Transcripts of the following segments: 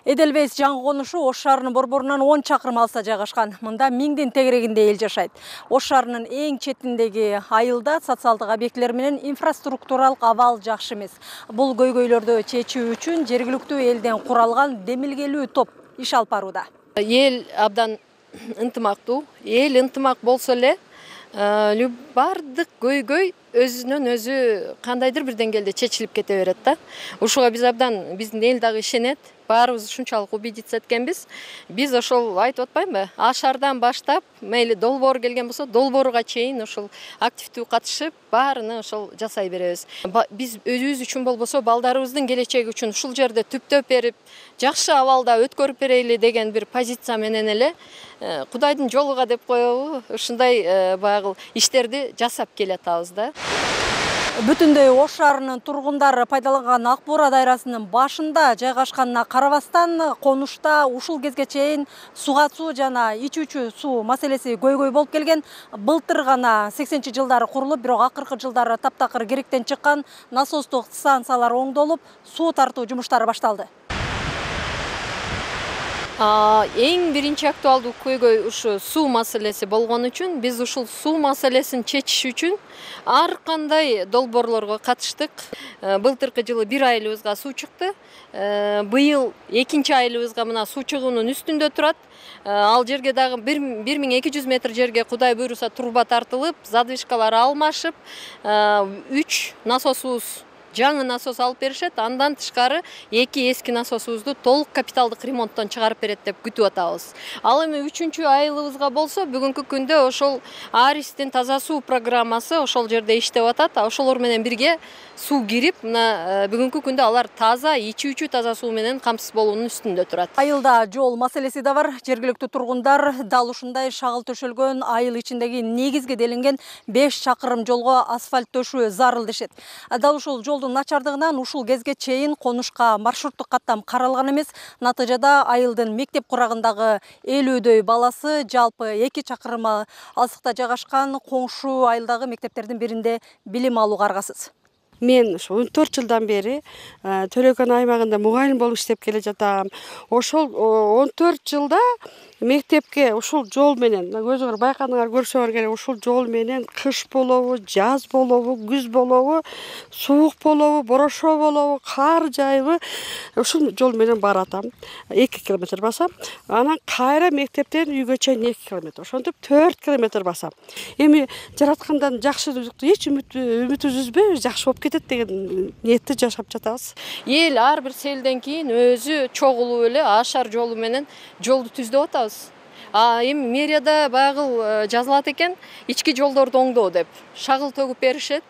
Эделбейс жаңы конушу Ош шаарынын борборунан 10 чакырым алса жайгашкан. Мында миңдин тегерегинде эл жашайт. Ош шаарынын эң четиндеги айылда социалдык объектилер менен инфраструктуралык абал жакшы эмес. Бул көйгөйлөрдү чечүү үчүн жергиликтүү элден куралган демилгелүү топ иш алып барууда. Эл абдан ынтымактуу, эл ынтымак болсо эле бардык көйгөй өзүнөн өзү кандайдыр бир деңгээлде чечилип кете берет да. Ушуга биз абдан биздин эл дагы ишенет. Баарыбыз ушунчалык убедиться эткенбиз. Биз ошол айтып атпаймынбы? Ашардан баштап, мейли долбоор келген болсо, долбооруга чейин ошол активдүү катышып, баарыны ошол жасай беребиз. Биз өзүбүз үчүн болбосо, балдарыбыздын келечеги үчүн ушул жерде түптөп берип, жакшы абалда өткөрүп берели деген бир позиция менен эле Кудайдын жолуга деп коебу, ушундай баягы иштерди жасап келатабыз да. Бүтүндөй Ош шаарынын тургундары пайдаланган Ак Буура дайрасынын башында жайгашканына карабастан, конушта ушул кезге чейин суга суу жана ичүүчү суу маселеси көйгөй болуп келген. Былтыр гана 80-жылдары курулуп, бирок акыркы жылдары таптакыр керектен чыккан насостук станциялар оңдолуп, суу тартуу жумуштары башталды. Эң биринчи актуалдуу көйгөй ушу суу маселеси болгон үчүн биз ушул суу маселесин чечиш үчүн ар кандай долбоорлорго катыштык. Былтыркы жылы 1 айылыбызга суу чыкты. Быйыл 2-нчи айылыбызга мына суу чыгуунун үстүндө турат. Ал жерге дагы 1200 метр жерге Кудай буйруса труба тартылып, задвижкалары алмашып, 3 насосубуз жаңы насос алып беришет. Андан тышкары 2 эски насосубузду толук капиталдык ремонттон чыгарып берет деп күтүп атабыз. Ал эми 3-чү айылыбызга болсо, бүгүнкү күндө ошол Аристин таза суу программасы ошол жерде иштеп атат. Ошолор менен бирге суу кирип, мына бүгүнкү күндө алар таза, ичүүчү таза суу менен камсыз болуунун үстүндө турат. Айылда жол маселеси да бар. Жергиликтүү тургундар дал ушундай шагыл төшөлгөн айыл ичиндеги негизги делинген 5 чакырым жолго асфальт төшөө зарыл дешет. Дал ушул жолдун начардыгынан ушул кезге чейин конушка маршруттук каттам каралган эмес. Натыйжада айылдын мектеп курагындагы 50дөй баласы жалпы 2 чакырым алсыкта жайгашкан коңшу айылдагы мектептердин биринде билим алууга аргасыз. Мен 14 жылдан бери Төлөкөн аймагында мугалим болуп иштеп келе жатам. Ошол 14 жылда мектепке ушул жол менен, өзүңөр байкадыңар, көрсөңөр керек, ушул жол менен кыш болобу, жаз болобу, күз болобу, суук болобу, борошо болобу, кар жайбы, ушул жол менен баратам. 2 километр басам. Анан кайра мектептен үйгө чейин 2 километр. Ошентип 4 километр басам. Эми жараткандан жакшы эч үмүт үзбөй, жакшы болуп кетет деген ниетте жашап жатабыз. Эл ар бир селден кийин өзү чогулуп эле ашар жолу менен жолду түздөп атабыз. Эми мэрияда баягы жазылат экен, ички жолдорду оңдоо деп шагыл төгүп беришет.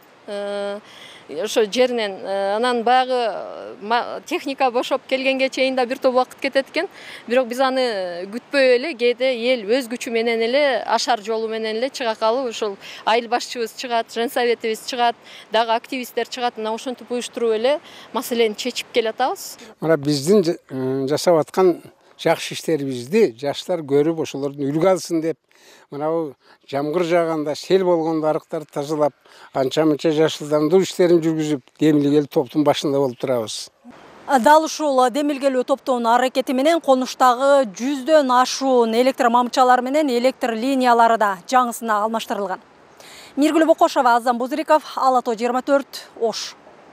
Ошо жеринен анан баягы техника бошоп келгенге чейин да бир топ убакыт кетет экен. Бирок биз аны күтпөй эле кээде эл өз күчү менен эле ашар жолу менен эле чыга калып, ошол айыл башчыбыз чыгат, женсоветибиз чыгат, дагы активисттер чыгат, мына ошентип уюштуруп эле маселени чечип келатабыз. Мына биздин жасап аткан жакшы иштерибизди жаштар көрүп, ошолордун үлгү алсын деп, мына жамгыр жааганда, сел болгондо арыктарды тазалап, анча-мынча жашылдандыруу иштерин жүргүзүп, демилгелүү топтун башында болуп турабыз. Дал ушул демилгелүү топтун аракети менен конуштагы 100дөн ашуун электр мамчалары менен электр линиялары да жаңысына алмаштырылган. Миргүл Бокошова, Азам Бузриков, Ала То 24, Ош.